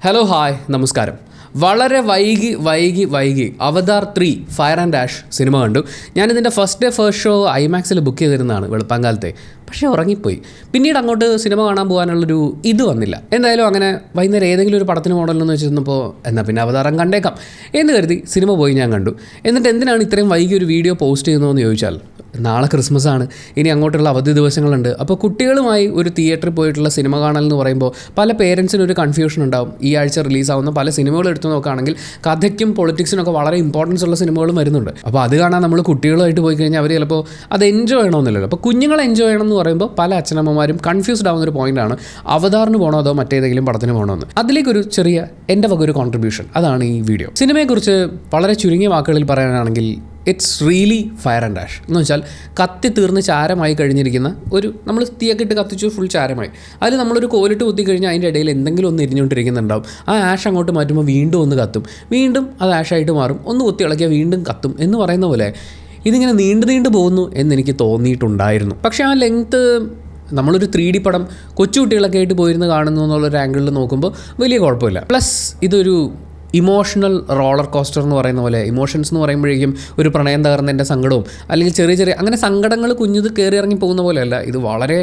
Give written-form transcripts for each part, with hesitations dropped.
Hello hi നമസ്കാരം. വളരെ വൈകി അവതാർ 3 ഫയർ ആൻഡ് ആഷ് സിനിമ കണ്ടു. ഞാനിതിൻ്റെ ഫസ്റ്റ് ഷോ ഐമാക്സിൽ ബുക്ക് ചെയ്തിരുന്നതാണ് വെളുപ്പാങ്കാലത്തെ. പക്ഷേ ഉറങ്ങിപ്പോയി. പിന്നീട് അങ്ങോട്ട് സിനിമ കാണാൻ പോകാനുള്ളൊരു ഇത് വന്നില്ല. എന്തായാലും അങ്ങനെ വൈകുന്നേരം ഏതെങ്കിലും ഒരു പടത്തിന് പോകണമല്ലോ വെച്ചിരുന്നപ്പോൾ എന്നാൽ പിന്നെ അവതാരം കണ്ടേക്കാം എന്ന് കരുതി സിനിമ പോയി ഞാൻ കണ്ടു. എന്നിട്ട് എന്തിനാണ് ഇത്രയും വൈകി ഒരു വീഡിയോ പോസ്റ്റ് ചെയ്യുന്നതെന്ന് ചോദിച്ചാൽ, നാളെ ക്രിസ്മസ് ആണ്, ഇനി അങ്ങോട്ടുള്ള അവധി ദിവസങ്ങളുണ്ട്. അപ്പോൾ കുട്ടികളുമായി ഒരു തിയേറ്ററിൽ പോയിട്ടുള്ള സിനിമ കാണൽ എന്ന് പറയുമ്പോൾ പല പേരൻസിനും ഒരു കൺഫ്യൂഷൻ ഉണ്ടാവും. ഈ ആഴ്ച റിലീസാവുന്ന പല സിനിമകൾ എടുത്തു നോക്കുകയാണെങ്കിൽ കഥയ്ക്കും പൊളിറ്റിക്സിനൊക്കെ വളരെ ഇമ്പോർട്ടൻസ് ഉള്ള സിനിമകളും വരുന്നുണ്ട്. അപ്പോൾ അത് കാണാൻ നമ്മൾ കുട്ടികളുമായിട്ട് പോയി കഴിഞ്ഞാൽ അവർ ചിലപ്പോൾ അത് എൻജോയ് ചെയ്യണമെന്നില്ലല്ലോ. അപ്പോൾ കുഞ്ഞുങ്ങൾ എൻജോയ് ചെയ്യണം എന്ന് പറയുമ്പോൾ പല അച്ഛനമ്മമാരും കൺഫ്യൂസ്ഡ് ആവുന്നൊരു പോയിന്റാണ്, അവതാറിന് പോകണോ അതോ മറ്റേതെങ്കിലും പടത്തിന് പോകണമെന്ന്. അതിലേക്കൊരു ചെറിയ എൻ്റെ വക ഒരു കോൺട്രിബ്യൂഷൻ, അതാണ് ഈ വീഡിയോ. സിനിമയെക്കുറിച്ച് വളരെ ചുരുങ്ങിയ വാക്കുകളിൽ പറയാനാണെങ്കിൽ it's really fire and ash എന്ന് വെച്ചാൽ കത്തി തീർന്ന് ചാരമായി കഴിഞ്ഞിരിക്കുന്ന ഒരു, നമ്മൾ തീയൊക്കെ ഇട്ട് കത്തിച്ചു ഫുൾ ചാരമായി, അതിൽ നമ്മളൊരു കോലിട്ട് കുത്തി കഴിഞ്ഞാൽ അതിൻ്റെ ഇടയിൽ എന്തെങ്കിലും ഒന്ന് എരിഞ്ഞുകൊണ്ടിരിക്കുന്നുണ്ടാവും. ആ ആഷ് അങ്ങോട്ട് മാറ്റുമ്പോൾ വീണ്ടും ഒന്ന് കത്തും, വീണ്ടും അത് ആഷായിട്ട് മാറും, ഒന്ന് കുത്തി ഇളക്കിയാൽ വീണ്ടും കത്തും എന്ന് പറയുന്ന പോലെ ഇതിങ്ങനെ നീണ്ടു പോകുന്നു എന്നെനിക്ക് തോന്നിയിട്ടുണ്ടായിരുന്നു. പക്ഷേ ആ ലെങ്ത്ത് നമ്മളൊരു 3D പടം കൊച്ചുകുട്ടികളൊക്കെ ആയിട്ട് പോയിരുന്ന് കാണുന്നു എന്നുള്ളൊരു ആംഗിളിൽ നോക്കുമ്പോൾ വലിയ കുഴപ്പമില്ല. പ്ലസ് ഇതൊരു ഇമോഷണൽ റോളർ കോസ്റ്റർ എന്ന് പറയുന്ന പോലെ, ഇമോഷൻസ് എന്ന് പറയുമ്പോഴേക്കും ഒരു പ്രണയം തകർന്നതിൻ്റെ സങ്കടവും അല്ലെങ്കിൽ ചെറിയ അങ്ങനെ സങ്കടങ്ങൾ കുഞ്ഞത് കയറി ഇറങ്ങി പോകുന്ന പോലെയല്ല. ഇത് വളരെ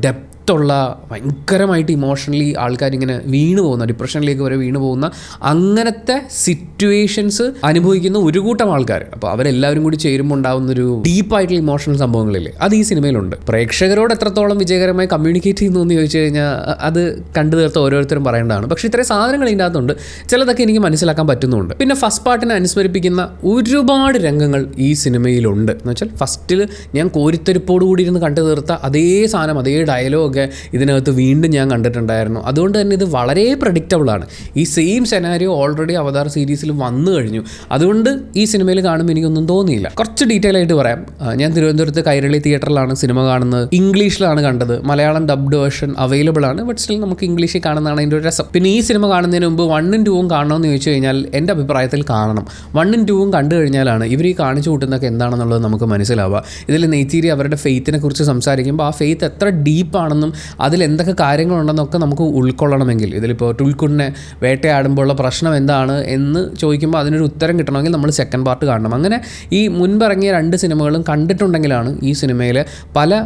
ഡെപ്തുള്ള, ഭയങ്കരമായിട്ട് ഇമോഷണലി ആൾക്കാരിങ്ങനെ വീണ് പോകുന്ന, ഡിപ്രഷനിലേക്ക് വരെ വീണ് പോകുന്ന അങ്ങനത്തെ സിറ്റുവേഷൻസ് അനുഭവിക്കുന്ന ഒരു കൂട്ടം ആൾക്കാർ. അപ്പോൾ അവരെല്ലാവരും കൂടി ചേരുമ്പോൾ ഉണ്ടാകുന്നൊരു ഡീപ്പായിട്ടുള്ള ഇമോഷണൽ സംഭവങ്ങളില്ലേ, അത് ഈ സിനിമയിലുണ്ട്. പ്രേക്ഷകരോട് എത്രത്തോളം വിജയകരമായി കമ്മ്യൂണിക്കേറ്റ് ചെയ്യുന്നു എന്ന് ചോദിച്ചു കഴിഞ്ഞാൽ അത് കണ്ടു തീർത്ത ഓരോരുത്തരും പറയേണ്ടതാണ്. പക്ഷേ ഇത്രയും സാധനങ്ങൾ ഇതിൻ്റെ അകത്തുണ്ട്, ചിലതൊക്കെ എനിക്ക് മനസ്സിലാക്കാൻ പറ്റുന്നുണ്ട്. പിന്നെ ഫസ്റ്റ് പാർട്ടിനെ അനുസ്മരിപ്പിക്കുന്ന ഒരുപാട് രംഗങ്ങൾ ഈ സിനിമയിലുണ്ട്. എന്ന് വെച്ചാൽ ഫസ്റ്റിൽ ഞാൻ കോരിത്തെരിപ്പോട് കൂടി ഇരുന്ന് കണ്ടു തീർത്ത അതേ സാധനം, അതേ ഡയലോഗ് ഇതിനകത്ത് വീണ്ടും ഞാൻ കണ്ടിട്ടുണ്ടായിരുന്നു. അതുകൊണ്ട് തന്നെ ഇത് വളരെ പ്രഡിക്റ്റബിളാണ്. ഈ സെയിം സെനാരിയോ ഓൾറെഡി അവതാർ സീരീസിൽ വന്നു കഴിഞ്ഞു. അതുകൊണ്ട് ഈ സിനിമയിൽ കാണുമ്പോൾ എനിക്കൊന്നും തോന്നിയില്ല. കുറച്ച് ഡീറ്റെയിൽ ആയിട്ട് പറയാം. ഞാൻ തിരുവനന്തപുരത്ത് കൈരളി തിയേറ്ററിലാണ് സിനിമ കാണുന്നത്. ഇംഗ്ലീഷിലാണ് കണ്ടത്. മലയാളം ഡബ്ഡ് വേർഷൻ അവൈലബിൾ ആണ്. ബട്ട് സ്റ്റിൽ നമുക്ക് ഇംഗ്ലീഷിൽ കാണുന്നതാണ് അതിൻ്റെ ഒരു രസം. പിന്നെ ഈ സിനിമ കാണുന്നതിന് മുമ്പ് 1ഉം 2ഉം കാണണമെന്ന് ചോദിച്ചു കഴിഞ്ഞാൽ എൻ്റെ അഭിപ്രായത്തിൽ കാണണം. 1ഉം 2ഉം കണ്ടു കഴിഞ്ഞാലാണ് ഇവർ ഈ കാണിച്ചു കൂട്ടുന്നതൊക്കെ എന്താണെന്നുള്ളത് നമുക്ക് മനസ്സിലാവുക. ഇതിൽ നെയ്തീരി അവരുടെ ഫെയ്ത്തിനെ കുറിച്ച് സംസാരിക്കുമ്പോൾ ആ ഫെയ്ത്ത് എത്ര ഡീപ്പാണെന്നും അതിലെന്തൊക്കെ കാര്യങ്ങളുണ്ടെന്നൊക്കെ നമുക്ക് ഉൾക്കൊള്ളണമെങ്കിൽ, ഇതിലിപ്പോൾ ടുൽക്കുടിനെ വേട്ടയാടുമ്പോഴുള്ള പ്രശ്നം എന്താണ് എന്ന് ചോദിക്കുമ്പോൾ അതിനൊരു ഉത്തരം കിട്ടണമെങ്കിൽ നമ്മൾ സെക്കൻഡ് പാർട്ട് കാണണം. അങ്ങനെ ഈ മുൻപിറങ്ങിയ 2 സിനിമകളും കണ്ടിട്ടുണ്ടെങ്കിലാണ് ഈ സിനിമയിലെ പല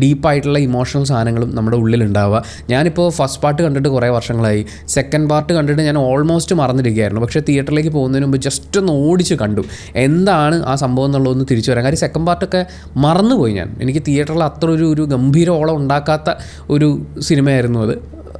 ഡീപ്പായിട്ടുള്ള ഇമോഷണൽ സാധനങ്ങളും നമ്മുടെ ഉള്ളിലുണ്ടാവുക. ഞാനിപ്പോൾ ഫസ്റ്റ് പാർട്ട് കണ്ടിട്ട് കുറേ വർഷങ്ങളായി. സെക്കൻഡ് പാർട്ട് കണ്ടിട്ട് ഞാൻ ഓൾമോസ്റ്റ് മറന്നിരിക്കുകയായിരുന്നു. പക്ഷേ തിയേറ്ററിലേക്ക് പോകുന്നതിന് മുമ്പ് ജസ്റ്റ് ഒന്ന് ഓടിച്ച് കണ്ടു എന്താണ് ആ സംഭവം എന്നുള്ളതൊന്ന് തിരിച്ചു വരാം. കാര്യം സെക്കൻഡ് പാർട്ടൊക്കെ മറന്നുപോയി ഞാൻ. എനിക്ക് തിയേറ്ററിൽ അത്ര ഒരു ഗംഭീര ഓളം ഉണ്ടാക്കാത്ത ഒരു സിനിമയായിരുന്നു അത്.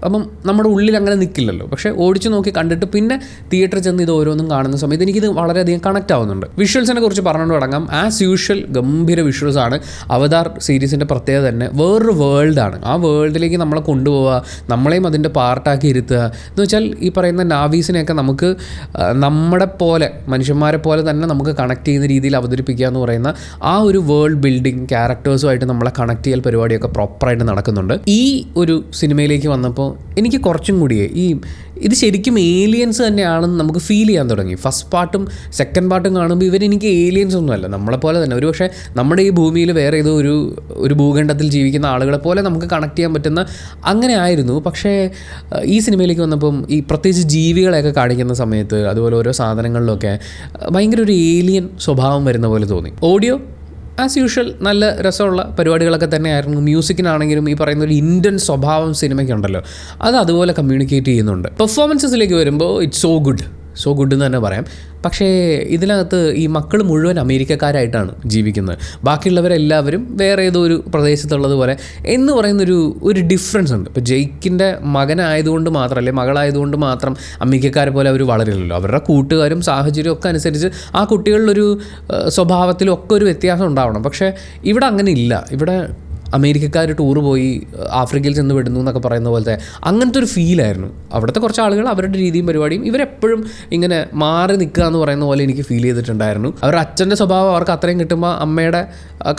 അപ്പം നമ്മുടെ ഉള്ളിൽ അങ്ങനെ നിൽക്കില്ലല്ലോ. പക്ഷേ ഓടിച്ചു നോക്കി കണ്ടിട്ട് പിന്നെ തിയേറ്ററിൽ ചെന്ന് ഇത് ഓരോന്നും കാണുന്ന സമയത്ത് എനിക്കിത് വളരെയധികം കണക്റ്റ് ആവുന്നുണ്ട്. വിഷ്വൽസിനെ കുറിച്ച് പറഞ്ഞുകൊണ്ട് തുടങ്ങാം. ആസ് യൂഷ്വൽ ഗംഭീര വിഷ്വൽസാണ്. അവതാർ സീരീസിൻ്റെ പ്രത്യേകത തന്നെ വേറൊരു വേൾഡാണ്. ആ വേൾഡിലേക്ക് നമ്മളെ കൊണ്ടുപോവുക, നമ്മളെയും അതിൻ്റെ പാർട്ടാക്കി ഇരുത്തുക. എന്ന് വെച്ചാൽ ഈ പറയുന്ന നാവീസിനെയൊക്കെ നമുക്ക് നമ്മുടെ പോലെ, മനുഷ്യന്മാരെ പോലെ തന്നെ നമുക്ക് കണക്ട് ചെയ്യുന്ന രീതിയിൽ അവതരിപ്പിക്കുക എന്ന് പറയുന്ന ആ ഒരു വേൾഡ് ബിൽഡിങ്, ക്യാരക്ടേഴ്സുമായിട്ട് നമ്മളെ കണക്ട് ചെയ്യൽ പരിപാടിയൊക്കെ പ്രോപ്പറായിട്ട് നടക്കുന്നുണ്ട്. ഈ ഒരു സിനിമയിലേക്ക് വന്നപ്പോൾ എനിക്ക് കുറച്ചും കൂടിയേ ഇത് ശരിക്കും ഏലിയൻസ് തന്നെയാണെന്ന് നമുക്ക് ഫീൽ ചെയ്യാൻ തുടങ്ങി. ഫസ്റ്റ് പാർട്ടും സെക്കൻഡ് പാർട്ടും കാണുമ്പോൾ ഇവരെനിക്ക് ഏലിയൻസ് ഒന്നുമല്ല, നമ്മളെപ്പോലെ തന്നെ. ഒരു പക്ഷേ നമ്മുടെ ഈ ഭൂമിയിൽ വേറെ ഏതോ ഒരു ഭൂഖണ്ഡത്തിൽ ജീവിക്കുന്ന ആളുകളെ പോലെ നമുക്ക് കണക്ട് ചെയ്യാൻ പറ്റുന്ന അങ്ങനെ ആയിരുന്നു. പക്ഷേ ഈ സിനിമയിലേക്ക് വന്നപ്പം ഈ പ്രത്യേകിച്ച് ജീവികളെയൊക്കെ കാണിക്കുന്ന സമയത്ത്, അതുപോലെ ഓരോ സാധനങ്ങളിലൊക്കെ ഭയങ്കര ഒരു ഏലിയൻ സ്വഭാവം വരുന്ന പോലെ തോന്നി. ഓഡിയോ ആസ് യൂഷ്വൽ നല്ല രസമുള്ള പരിപാടികളൊക്കെ തന്നെയായിരുന്നു. മ്യൂസിക്കിനാണെങ്കിലും ഈ പറയുന്ന ഒരു ഇന്ത്യൻ സ്വഭാവം സിനിമയ്ക്കുണ്ടല്ലോ, അത് അതുപോലെ കമ്മ്യൂണിക്കേറ്റ് ചെയ്യുന്നുണ്ട്. പെർഫോമൻസസിലേക്ക് വരുമ്പോൾ ഇറ്റ്സ് സോ ഗുഡ് എന്ന് തന്നെ പറയാം. പക്ഷേ ഇതിനകത്ത് ഈ മക്കൾ മുഴുവൻ അമേരിക്കക്കാരായിട്ടാണ് ജീവിക്കുന്നത്. ബാക്കിയുള്ളവരെല്ലാവരും വേറെ ഏതോ ഒരു പ്രദേശത്തുള്ളതുപോലെ എന്ന് പറയുന്നൊരു ഡിഫറൻസ് ഉണ്ട്. ഇപ്പോൾ ജെയ്ക്കിൻ്റെ മകനായതുകൊണ്ട് മാത്രം, അല്ലെങ്കിൽ മകളായതുകൊണ്ട് മാത്രം അമേരിക്കക്കാരെ പോലെ അവർ വളരില്ലല്ലോ. അവരുടെ കൂട്ടുകാരും സാഹചര്യവും ഒക്കെ അനുസരിച്ച് ആ കുട്ടികളിലൊരു സ്വഭാവത്തിലും ഒക്കെ ഒരു വ്യത്യാസം ഉണ്ടാവണം. പക്ഷേ ഇവിടെ അങ്ങനെ ഇല്ല. ഇവിടെ അമേരിക്കക്കാർ ടൂർ പോയി ആഫ്രിക്കയിൽ ചെന്ന് വിടുന്നു എന്നൊക്കെ പറയുന്ന പോലത്തെ അങ്ങനത്തെ ഒരു ഫീലായിരുന്നു. അവിടുത്തെ കുറച്ച് ആളുകൾ അവരുടെ രീതിയും പരിപാടിയും ഇവരെപ്പോഴും ഇങ്ങനെ മാറി നിൽക്കുക എന്ന് പറയുന്ന പോലെ എനിക്ക് ഫീൽ ചെയ്തിട്ടുണ്ടായിരുന്നു. അവരുടെ അച്ഛൻ്റെ സ്വഭാവം അവർക്ക് അത്രയും കിട്ടുമ്പോൾ അമ്മയുടെ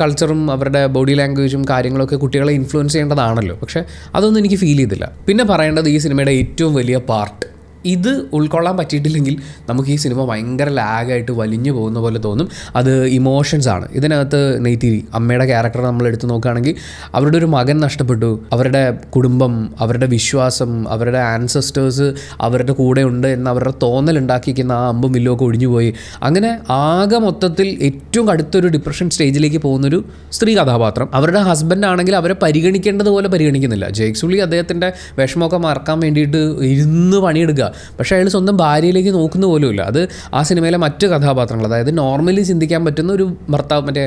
കൾച്ചറും അവരുടെ ബോഡി ലാംഗ്വേജും കാര്യങ്ങളൊക്കെ കുട്ടികളെ ഇൻഫ്ലുവൻസ് ചെയ്യേണ്ടതാണല്ലോ. പക്ഷേ അതൊന്നും എനിക്ക് ഫീൽ ചെയ്തില്ല. പിന്നെ പറയേണ്ടത് ഈ സിനിമയുടെ ഏറ്റവും വലിയ പാർട്ട് ഇത് ഉൾക്കൊള്ളാൻ പറ്റിയിട്ടില്ലെങ്കിൽ നമുക്ക് ഈ സിനിമ ഭയങ്കര ലാഗായിട്ട് വലിഞ്ഞു പോകുന്ന പോലെ തോന്നും. അത് ഇമോഷൻസ് ആണ്. ഇതിനകത്ത് നെയ്ത്തിരി അമ്മയുടെ ക്യാരക്ടർ നമ്മൾ എടുത്ത് നോക്കുകയാണെങ്കിൽ അവരുടെ ഒരു മകൻ നഷ്ടപ്പെട്ടു, അവരുടെ കുടുംബം, അവരുടെ വിശ്വാസം, അവരുടെ ആൻസസ്റ്റേഴ്സ് അവരുടെ കൂടെ ഉണ്ട് എന്ന് അവരുടെ തോന്നലുണ്ടാക്കിയിരിക്കുന്ന ആ അമ്പും വില്ലുമൊക്കെ ഒഴിഞ്ഞുപോയി. അങ്ങനെ ആകെ മൊത്തത്തിൽ ഏറ്റവും കടുത്തൊരു ഡിപ്രഷൻ സ്റ്റേജിലേക്ക് പോകുന്നൊരു സ്ത്രീ കഥാപാത്രം. അവരുടെ ഹസ്ബൻഡ് ആണെങ്കിൽ അവരെ പരിഗണിക്കേണ്ടതുപോലെ പരിഗണിക്കുന്നില്ല. ജേക്ക് സുള്ളി അദ്ദേഹത്തിൻ്റെ വിഷമമൊക്കെ മറക്കാൻ വേണ്ടിയിട്ട് ഇരുന്ന് പണിയെടുക്കുക. പക്ഷേ അയാൾ സ്വന്തം ഭാര്യയിലേക്ക് നോക്കുന്ന പോലുമില്ല. അത് ആ സിനിമയിലെ മറ്റ് കഥാപാത്രങ്ങൾ, അതായത് നോർമലി ചിന്തിക്കാൻ പറ്റുന്ന ഒരു ഭർത്താവ്, മറ്റേ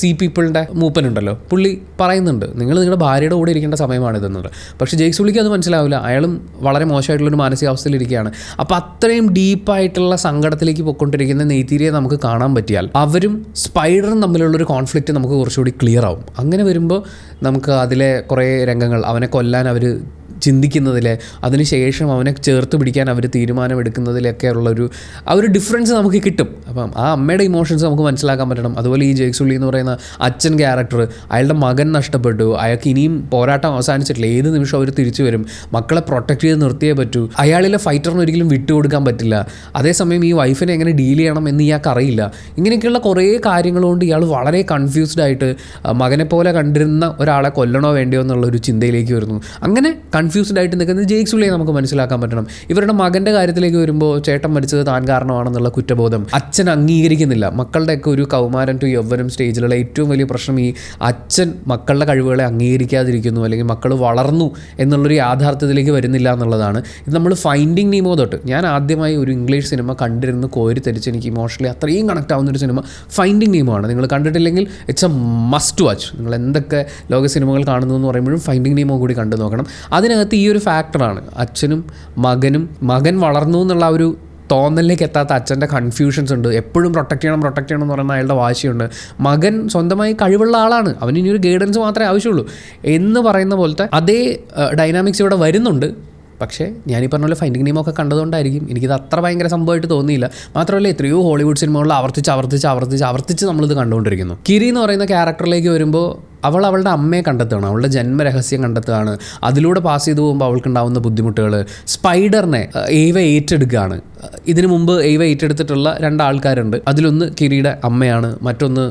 സീ പീപ്പിളിൻ്റെ മൂപ്പനുണ്ടല്ലോ, പുള്ളി പറയുന്നുണ്ട് നിങ്ങൾ നിങ്ങളുടെ ഭാര്യയുടെ കൂടെ ഇരിക്കേണ്ട സമയമാണിതെന്നുള്ളത്. പക്ഷേ ജേക്ക് സുള്ളിക്ക് അത് മനസ്സിലാവില്ല. അയാളും വളരെ മോശമായിട്ടുള്ളൊരു മാനസികാവസ്ഥയിലിരിക്കുകയാണ്. അപ്പോൾ അത്രയും ഡീപ്പായിട്ടുള്ള സങ്കടത്തിലേക്ക് പോയിക്കൊണ്ടിരിക്കുന്ന നെയ്ത്തിരിയെ നമുക്ക് കാണാൻ പറ്റിയാൽ അവരും സ്പൈഡറും തമ്മിലുള്ളൊരു കോൺഫ്ലിക്റ്റ് നമുക്ക് കുറച്ചുകൂടി ക്ലിയർ ആവും. അങ്ങനെ വരുമ്പോൾ നമുക്ക് അതിലെ കുറേ രംഗങ്ങൾ, അവനെ കൊല്ലാൻ അവർ ചിന്തിക്കുന്നതിലെ, അതിനുശേഷം അവനെ ചേർത്ത് പിടിക്കാൻ അവർ തീരുമാനമെടുക്കുന്നതിലൊക്കെ ഉള്ളൊരു ആ ഒരു ഡിഫറൻസ് നമുക്ക് കിട്ടും. അപ്പം ആ അമ്മയുടെ ഇമോഷൻസ് നമുക്ക് മനസ്സിലാക്കാൻ പറ്റണം. അതുപോലെ ഈ ജേക്ക് സുള്ളി എന്ന് പറയുന്ന അച്ഛൻ ക്യാരക്ടർ, അയാളുടെ മകൻ നഷ്ടപ്പെട്ടു, അയാൾക്ക് ഇനിയും പോരാട്ടം അവസാനിച്ചിട്ടില്ല, ഏത് നിമിഷം അവർ തിരിച്ചു വരും, മക്കളെ പ്രൊട്ടക്ട് ചെയ്ത് നിർത്തിയേ പറ്റൂ, അയാളിലെ ഫൈറ്ററിന് ഒരിക്കലും വിട്ടുകൊടുക്കാൻ പറ്റില്ല, അതേസമയം ഈ വൈഫിനെ എങ്ങനെ ഡീൽ ചെയ്യണം എന്ന് ഇയാൾക്ക് അറിയില്ല. ഇങ്ങനെയൊക്കെയുള്ള കുറേ കാര്യങ്ങളുകൊണ്ട് ഇയാൾ വളരെ കൺഫ്യൂസ്ഡ് ആയിട്ട് മകനെ പോലെ കണ്ടിരുന്ന ഒരാളെ കൊല്ലണോ വേണ്ടിയോ എന്നുള്ളൊരു ചിന്തയിലേക്ക് വരുന്നു. അങ്ങനെ കൺഫ്യൂസ്ഡ് ആയിട്ട് നിൽക്കുന്നത് ജേക്ക് സുള്ളിയെ നമുക്ക് മനസ്സിലാക്കാൻ പറ്റണം. ഇവരുടെ മകൻ്റെ കാര്യത്തിലേക്ക് വരുമ്പോൾ ചേട്ടൻ മരിച്ചത് താൻ കാരണമാണെന്നുള്ള കുറ്റബോധം അച്ഛൻ അംഗീകരിക്കുന്നില്ല. മക്കളുടെയൊക്കെ ഒരു കൗമാരം ടു യൗവനം സ്റ്റേജിലുള്ള ഏറ്റവും വലിയ പ്രശ്നം ഈ അച്ഛൻ മക്കളുടെ കഴിവുകളെ അംഗീകരിക്കാതിരിക്കുന്നു, അല്ലെങ്കിൽ മക്കൾ വളർന്നു എന്നുള്ളൊരു യാഥാർത്ഥ്യത്തിലേക്ക് വരുന്നില്ല എന്നുള്ളതാണ്. ഇത് നമ്മൾ ഫൈൻഡിങ് നീമോ തൊട്ട്, ഞാൻ ആദ്യമായി ഒരു ഇംഗ്ലീഷ് സിനിമ കണ്ടിരുന്ന് കോരിത്തരിച്ച് എനിക്ക് ഇമോഷണലി അത്രയും കണക്ട് ആവുന്നൊരു സിനിമ ഫൈൻഡിങ് നീമോ ആണ്. നിങ്ങൾ കണ്ടിട്ടില്ലെങ്കിൽ ഇറ്റ്സ് എ മസ്റ്റ് വാച്ച്. നിങ്ങൾ എന്തൊക്കെ ലോക സിനിമകൾ കാണുന്നു എന്ന് പറയുമ്പോഴും ഫൈൻഡിങ് നീമോ കൂടി കണ്ടു നോക്കണം. അതിനകത്ത് ഈ ഒരു ഫാക്ടറാണ് അച്ഛനും മകനും, മകൻ വളർന്നു എന്നുള്ള ഒരു തോന്നലിലേക്ക് എത്താത്ത അച്ഛൻ്റെ കൺഫ്യൂഷൻസ് ഉണ്ട്. എപ്പോഴും പ്രൊട്ടക്റ്റ് ചെയ്യണം എന്ന് പറയുന്ന അയാളുടെ വാശിയുണ്ട്. മകൻ സ്വന്തമായി കഴിവുള്ള ആളാണ്, അവന് ഇനിയൊരു ഗൈഡൻസ് മാത്രമേ ആവശ്യമുള്ളൂ എന്ന് പറയുന്ന പോലത്തെ അതേ ഡൈനാമിക്സ് ഇവിടെ വരുന്നുണ്ട്. പക്ഷേ ഞാനീ പറഞ്ഞ പോലെ ഫൈൻഡിങ് നീമോ ഒക്കെ കണ്ടതുകൊണ്ടായിരിക്കും എനിക്കിത് അത്ര ഭയങ്കര സംഭവമായിട്ട് തോന്നിയില്ല. മാത്രമല്ല എത്രയോ ഹോളിവുഡ് സിനിമകളിൽ ആവർത്തിച്ച് നമ്മളിത് കണ്ടുകൊണ്ടിരിക്കുന്നു. കിരി എന്ന് പറയുന്ന ക്യാരക്ടറിലേക്ക് വരുമ്പോൾ അവളുടെ അമ്മയെ കണ്ടെത്തുകയാണ്, അവളുടെ ജന്മരഹസ്യം കണ്ടെത്തുകയാണ്. അതിലൂടെ പാസ് ചെയ്തു പോകുമ്പോൾ അവൾക്കുണ്ടാവുന്ന ബുദ്ധിമുട്ടുകൾ. സ്പൈഡറിനെ ഏവ ഏറ്റെടുക്കുകയാണ്. ഇതിനു മുമ്പ് ഏവ ഏറ്റെടുത്തിട്ടുള്ള 2 ആൾക്കാരുണ്ട്. അതിലൊന്ന് കിരിയുടെ അമ്മയാണ്, മറ്റൊന്ന്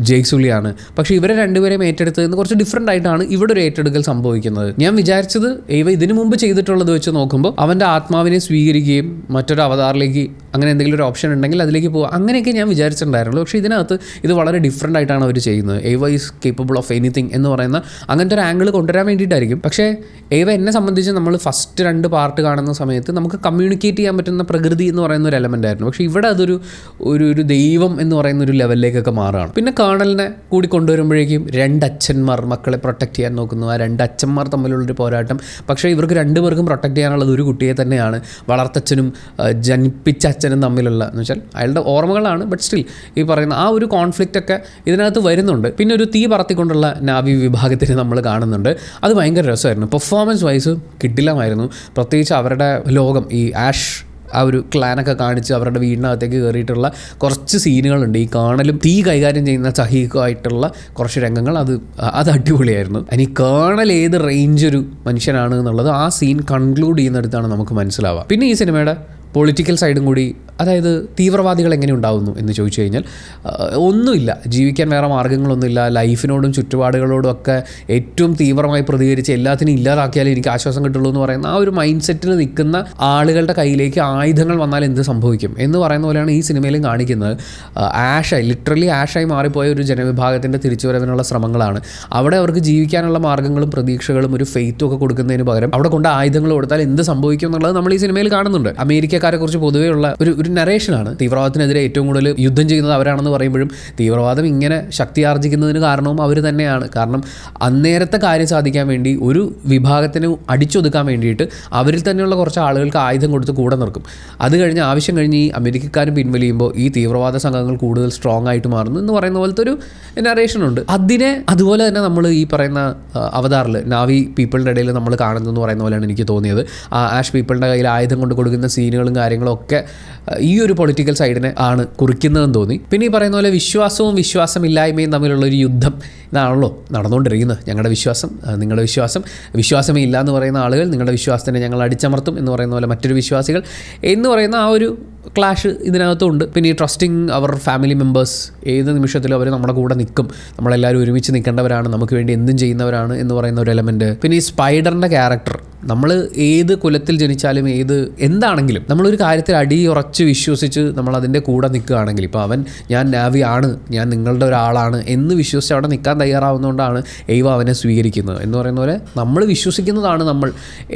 ജേക്ക് സുള്ളിയാണ്. പക്ഷേ ഇവരെ രണ്ടുപേരെയും ഏറ്റെടുത്തതിന് കുറച്ച് ഡിഫറെൻ്റ് ആയിട്ടാണ് ഇവിടെ ഒരു ഏറ്റെടുക്കൽ സംഭവിക്കുന്നത്. ഞാൻ വിചാരിച്ചത് ഏവ ഇതിനു മുമ്പ് ചെയ്തിട്ടുള്ളത് വെച്ച് നോക്കുമ്പോൾ അവൻ്റെ ആത്മാവിനെ സ്വീകരിക്കുകയും മറ്റൊരു അവതാറിലേക്ക് അങ്ങനെ എന്തെങ്കിലും ഒരു ഓപ്ഷൻ ഉണ്ടെങ്കിൽ അതിലേക്ക് പോകുക, അങ്ങനെയൊക്കെ ഞാൻ വിചാരിച്ചിട്ടുണ്ടായിരുന്നുള്ളൂ. പക്ഷേ ഇതിനകത്ത് ഇത് വളരെ ഡിഫറെൻ്റ് ആയിട്ടാണ് അവർ ചെയ്യുന്നത്. ഏവ ഈസ് കേപ്പബിൾ ഓഫ് എനിത്തിങ് എന്ന് പറയുന്ന അങ്ങനത്തെ ഒരു ആംഗിൾ കൊണ്ടുവരാൻ വേണ്ടിയിട്ടായിരിക്കും. പക്ഷേ ഏവ എന്നെ സംബന്ധിച്ച് നമ്മൾ ഫസ്റ്റ് 2 പാർട്ട് കാണുന്ന സമയത്ത് നമുക്ക് കമ്മ്യൂണിക്കേറ്റ് ചെയ്യാൻ പറ്റുന്ന പ്രകൃതി എന്ന് പറയുന്ന ഒരു എലമെൻ്റ് ആയിരുന്നു. പക്ഷേ ഇവിടെ അതൊരു ഒരു ദൈവം എന്ന് പറയുന്ന ഒരു ലെവലിലേക്കൊക്കെ മാറുകയാണ്. പിന്നെ കേണലിനെ കൂടി കൊണ്ടുവരുമ്പോഴേക്കും 2 അച്ഛന്മാർ മക്കളെ പ്രൊട്ടക്റ്റ് ചെയ്യാൻ നോക്കുന്നു. ആ 2 അച്ഛന്മാർ തമ്മിലുള്ളൊരു പോരാട്ടം. പക്ഷേ ഇവർക്ക് 2 പേർക്കും പ്രൊട്ടക്റ്റ് ചെയ്യാനുള്ളത് ഒരു കുട്ടിയെ തന്നെയാണ്. വളർത്തച്ഛനും ജനിപ്പിച്ച അച്ഛനും തമ്മിലുള്ള എന്ന് വെച്ചാൽ അയാളുടെ ഓർമ്മകളാണ്. ബട്ട് സ്റ്റിൽ ഈ പറയുന്ന ആ ഒരു കോൺഫ്ലിക്റ്റ് ഒക്കെ ഇതിനകത്ത് വരുന്നുണ്ട്. പിന്നെ ഒരു തീ പറത്തിക്കൊണ്ടുള്ള നാവി വിഭാഗത്തിന് നമ്മൾ കാണുന്നുണ്ട്. അത് ഭയങ്കര രസമായിരുന്നു. പെർഫോമൻസ് വൈസ് കിടിലമായിരുന്നു. പ്രത്യേകിച്ച് അവരുടെ ലോകം, ഈ ആഷ് ആ ഒരു ക്ലാനൊക്കെ കാണിച്ച് അവരുടെ വീടിനകത്തേക്ക് കയറിയിട്ടുള്ള കുറച്ച് സീനുകളുണ്ട്. ഈ കേണലും തീ കൈകാര്യം ചെയ്യുന്ന സഹീഖുമായിട്ടുള്ള കുറച്ച് രംഗങ്ങൾ, അത് അടിപൊളിയായിരുന്നു. ഇനി കേണൽ ഏത് റേഞ്ച് ഒരു മനുഷ്യനാണ് എന്നുള്ളത് ആ സീൻ കൺക്ലൂഡ് ചെയ്യുന്നിടത്താണ് നമുക്ക് മനസ്സിലാവുക. പിന്നെ ഈ സിനിമയുടെ പൊളിറ്റിക്കൽ സൈഡും കൂടി, അതായത് തീവ്രവാദികൾ എങ്ങനെ ഉണ്ടാവുന്നു എന്ന് ചോദിച്ചു കഴിഞ്ഞാൽ ഒന്നുമില്ല, ജീവിക്കാൻ വേറെ മാർഗ്ഗങ്ങളൊന്നുമില്ല, ലൈഫിനോടും ചുറ്റുപാടുകളോടും ഒക്കെ ഏറ്റവും തീവ്രമായി പ്രതികരിച്ച് എല്ലാത്തിനും ഇല്ലാതാക്കിയാലേ എനിക്ക് ആശ്വാസം കിട്ടുള്ളൂ എന്ന് പറയുന്ന ആ ഒരു മൈൻഡ് സെറ്റിൽ നിൽക്കുന്ന ആളുകളുടെ കയ്യിലേക്ക് ആയുധങ്ങൾ വന്നാൽ എന്ത് സംഭവിക്കും എന്ന് പറയുന്ന പോലെയാണ് ഈ സിനിമയിലും കാണിക്കുന്നത്. ലിറ്ററലി ആഷായി മാറിപ്പോയ ഒരു ജനവിഭാഗത്തിൻ്റെ തിരിച്ചുവരവിനുള്ള ശ്രമങ്ങളാണ്. അവിടെ അവർക്ക് ജീവിക്കാനുള്ള മാർഗ്ഗങ്ങളും പ്രതീക്ഷകളും ഒരു ഫെയ്ത്തും ഒക്കെ കൊടുക്കുന്നതിന് പകരം അവിടെ കൊണ്ട് ആയുധങ്ങൾ കൊടുത്താൽ എന്ത് സംഭവിക്കും എന്നുള്ളത് നമ്മൾ ഈ സിനിമയിൽ കാണുന്നുണ്ട്. അമേരിക്കക്കാരെ കുറിച്ച് പൊതുവേ ഉള്ള ഒരു നരേഷനാണ്. തീവ്രവാദത്തിനെതിരെ ഏറ്റവും കൂടുതൽ യുദ്ധം ചെയ്യുന്നത് അവരാണെന്ന് പറയുമ്പോഴും തീവ്രവാദം ഇങ്ങനെ ശക്തി ആർജിക്കുന്നതിന് കാരണവും അവർ തന്നെയാണ്. കാരണം അന്നേരത്തെ കാര്യം സാധിക്കാൻ വേണ്ടി ഒരു വിഭാഗത്തിന് അടിച്ചൊതുക്കാൻ വേണ്ടിയിട്ട് അവരിൽ തന്നെയുള്ള കുറച്ച് ആളുകൾക്ക് ആയുധം കൊടുത്ത് കൂടെ നിർക്കും. അത് കഴിഞ്ഞ് ആവശ്യം കഴിഞ്ഞ് ഈ അമേരിക്കക്കാരും പിൻവലിയുമ്പോൾ ഈ തീവ്രവാദ സംഘങ്ങൾ കൂടുതൽ സ്ട്രോങ് ആയിട്ട് മാറുന്നു എന്ന് പറയുന്ന പോലത്തെ ഒരു നരേഷനുണ്ട്. അതിനെ അതുപോലെ തന്നെ നമ്മൾ ഈ പറയുന്ന അവതാറിൽ നാവി പീപ്പിളിൻ്റെ ഇടയിൽ നമ്മൾ കാണുന്നതെന്ന് പറയുന്ന പോലെയാണ് എനിക്ക് തോന്നിയത്. ആ ആഷ് പീപ്പിളിൻ്റെ കയ്യിൽ ആയുധം കൊണ്ട് കൊടുക്കുന്ന സീനുകളും കാര്യങ്ങളും ഒക്കെ ഈ ഒരു പൊളിറ്റിക്കൽ സൈഡിനെ ആണ് കുറിക്കുന്നതെന്ന് തോന്നി. പിന്നെ ഈ പറയുന്ന പോലെ വിശ്വാസവും വിശ്വാസമില്ലായ്മയും തമ്മിലുള്ള ഒരു യുദ്ധം ഇതാണല്ലോ നടന്നുകൊണ്ടിരിക്കുന്നത് ഞങ്ങളുടെ വിശ്വാസം. നിങ്ങളുടെ വിശ്വാസമേ ഇല്ല എന്ന് പറയുന്ന ആളുകൾ നിങ്ങളുടെ വിശ്വാസത്തിനെ ഞങ്ങൾ അടിച്ചമർത്തും എന്ന് പറയുന്ന പോലെ മറ്റൊരു വിശ്വാസികൾ എന്ന് പറയുന്ന ആ ഒരു ക്ലാഷ് ഇതിനകത്തുണ്ട്. പിന്നെ ഈ ട്രസ്റ്റിംഗ് അവർ ഫാമിലി മെമ്പേഴ്സ്, ഏത് നിമിഷത്തിലും അവർ നമ്മുടെ കൂടെ നിൽക്കും, നമ്മളെല്ലാവരും ഒരുമിച്ച് നിൽക്കേണ്ടവരാണ്, നമുക്ക് വേണ്ടി എന്തും ചെയ്യുന്നവരാണ് എന്ന് പറയുന്ന ഒരു എലമെൻറ്റ്. പിന്നെ ഈ സ്പൈഡറിൻ്റെ ക്യാരക്ടർ, നമ്മൾ ഏത് കുലത്തിൽ ജനിച്ചാലും എന്താണെങ്കിലും നമ്മളൊരു കാര്യത്തിൽ അടിയുറച്ച് വിശ്വസിച്ച് നമ്മൾ അതിൻ്റെ കൂടെ നിൽക്കുകയാണെങ്കിൽ, ഇപ്പോൾ ഞാൻ നാവി ആണ്, ഞാൻ നിങ്ങളുടെ ഒരാളാണ് എന്ന് വിശ്വസിച്ച് അവിടെ നിൽക്കാൻ തയ്യാറാവുന്നതുകൊണ്ടാണ് അവനെ സ്വീകരിക്കുന്നത് എന്ന് പറയുന്ന പോലെ നമ്മൾ വിശ്വസിക്കുന്നതാണ് നമ്മൾ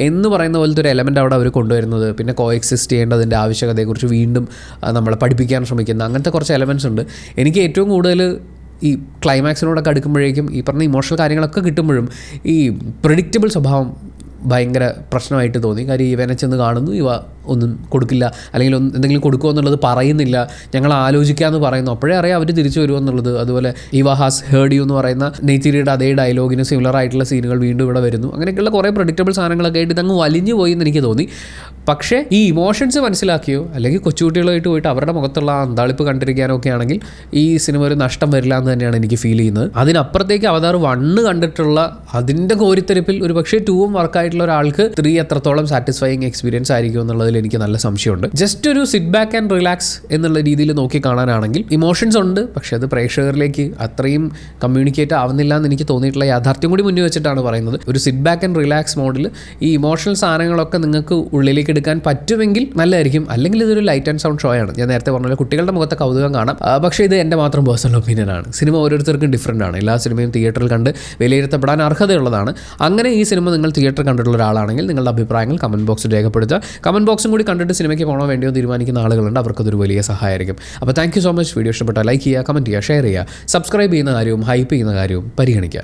എന്ന് പറയുന്ന പോലത്തെ ഒരു എലമെൻ്റ് അവിടെ അവർ കൊണ്ടുവരുന്നത്. പിന്നെ കോഎക്സിസ്റ്റ് ചെയ്യേണ്ടതിൻ്റെ ആവശ്യകതയെക്കുറിച്ച് വീണ്ടും നമ്മളെ പഠിപ്പിക്കാൻ ശ്രമിക്കുന്ന അങ്ങനത്തെ കുറച്ച് എലമെൻറ്റ്സ് ഉണ്ട്. എനിക്ക് ഏറ്റവും കൂടുതൽ ഈ ക്ലൈമാക്സിനോടൊക്കെ അടുക്കുമ്പോഴേക്കും ഈ പറഞ്ഞ ഇമോഷണൽ കാര്യങ്ങളൊക്കെ കിട്ടുമ്പോഴും ഈ പ്രെഡിക്റ്റബിൾ സ്വഭാവം ഭയങ്കര പ്രശ്നമായിട്ട് തോന്നി. കാര്യം ഇവനെ ചെന്ന് കാണുന്നു, ഇവ ഒന്നും കൊടുക്കില്ല, അല്ലെങ്കിൽ എന്തെങ്കിലും കൊടുക്കുമോ എന്നുള്ളത് പറയുന്നില്ല, ഞങ്ങൾ ആലോചിക്കാമെന്ന് പറയുന്നു, അപ്പോഴേ അറിയാം അവർ തിരിച്ചു വരുമോ എന്നുള്ളത്. അതുപോലെ ഇവ ഹാസ് ഹേർഡ് യു എന്ന് പറയുന്ന നെയ്ത്തിരിയുടെ അതേ ഡയലോഗിന് സിമിലർ ആയിട്ടുള്ള സീനുകൾ വീണ്ടും ഇവിടെ വരുന്നു. അങ്ങനെയൊക്കെയുള്ള കുറേ പ്രഡിക്റ്റബിൾ സാധനങ്ങളൊക്കെ ആയിട്ട് ഇതങ്ങ് വലിഞ്ഞു പോയി എന്ന് എനിക്ക് തോന്നി. പക്ഷേ ഈ ഇമോഷൻസ് മനസ്സിലാക്കിയോ അല്ലെങ്കിൽ കൊച്ചുകുട്ടികളായിട്ട് പോയിട്ട് അവരുടെ മുഖത്തുള്ള ആ അന്താളിപ്പ് കണ്ടിരിക്കാനോ ഒക്കെ ആണെങ്കിൽ ഈ സിനിമ ഒരു നഷ്ടം വരില്ല എന്ന് തന്നെയാണ് എനിക്ക് ഫീൽ ചെയ്യുന്നത്. അതിനപ്പുറത്തേക്ക് അവതാർ 1 കണ്ടിട്ടുള്ള അതിൻ്റെ കോരിത്തെരിപ്പിൽ ഒരു പക്ഷേ 2 വർക്കായിട്ടുള്ള ഒരാൾക്ക് 3 എത്രത്തോളം സാറ്റിസ്ഫൈയിങ് എക്സ്പീരിയൻസ് ആയിരിക്കും എന്നുള്ളതിൽ എനിക്ക് നല്ല സംശയമുണ്ട്. ജസ്റ്റ് ഒരു സിറ്റ് ബാക്ക് ആൻഡ് റിലാക്സ് എന്നുള്ള രീതിയിൽ നോക്കി കാണാനാണെങ്കിൽ ഇമോഷൻസ് ഉണ്ട്, പക്ഷേ അത് പ്രേക്ഷകരിലേക്ക് അത്രയും കമ്മ്യൂണിക്കേറ്റ് ആവുന്നില്ല എന്ന് എനിക്ക് തോന്നിയിട്ടുള്ള യാഥാർത്ഥ്യം കൂടി മുന്നിൽ വെച്ചിട്ടാണ് പറയുന്നത്. ഒരു സിറ്റ് ബാക്ക് ആൻഡ് റിലാക്സ് മോഡിൽ ഈ ഇമോഷണൽ സാധനങ്ങളൊക്കെ നിങ്ങൾക്ക് ഉള്ളിലേക്ക് എടുക്കാൻ പറ്റുമെങ്കിൽ നല്ലതായിരിക്കും. അല്ലെങ്കിൽ ഇതൊരു ലൈറ്റ് ആൻഡ് സൗണ്ട് ഷോ ആണ്. ഞാൻ നേരത്തെ പറഞ്ഞ കുട്ടികളുടെ മുഖത്തെ കൗതുകം കാണാം. പക്ഷേ ഇത് എൻ്റെ മാത്രം പേഴ്സണൽ ഒപ്പീനിയൻ ആണ്. സിനിമ ഓരോരുത്തർക്കും ഡിഫറൻ്റ് ആണ്. എല്ലാ സിനിമയും തിയേറ്ററിൽ കണ്ട് വിലയിരുത്തപ്പെടാൻ അർഹതയുള്ളതാണ്. അങ്ങനെ ഈ സിനിമ നിങ്ങൾ തിയേറ്ററിൽ കണ്ടിട്ടുള്ള ഒരാളാണെങ്കിൽ നിങ്ങളുടെ അഭിപ്രായങ്ങൾ കമൻറ്റ് ബോക്സിൽ രേഖപ്പെടുത്തുക. കമൻറ്റ് ബോക്സും കൂടി കണ്ടിട്ട് സിനിമയ്ക്ക് പോകണോ വേണ്ടിയോ തീരുമാനിക്കുന്ന ആളുകളുണ്ട്, അവർക്കതൊരു വലിയ സഹായമായിരിക്കും. അപ്പോൾ thank you so much. Video ഇഷ്ടപ്പെട്ടാൽ ലൈക്ക് ചെയ്യുക, കമൻറ്റ് ചെയ്യുക, ഷെയർ ചെയ്യുക, സബ്സ്ക്രൈബ് ചെയ്യുന്ന കാര്യവും ഹൈപ്പ് ചെയ്യുന്ന കാര്യവും പരിഗണിക്കുക.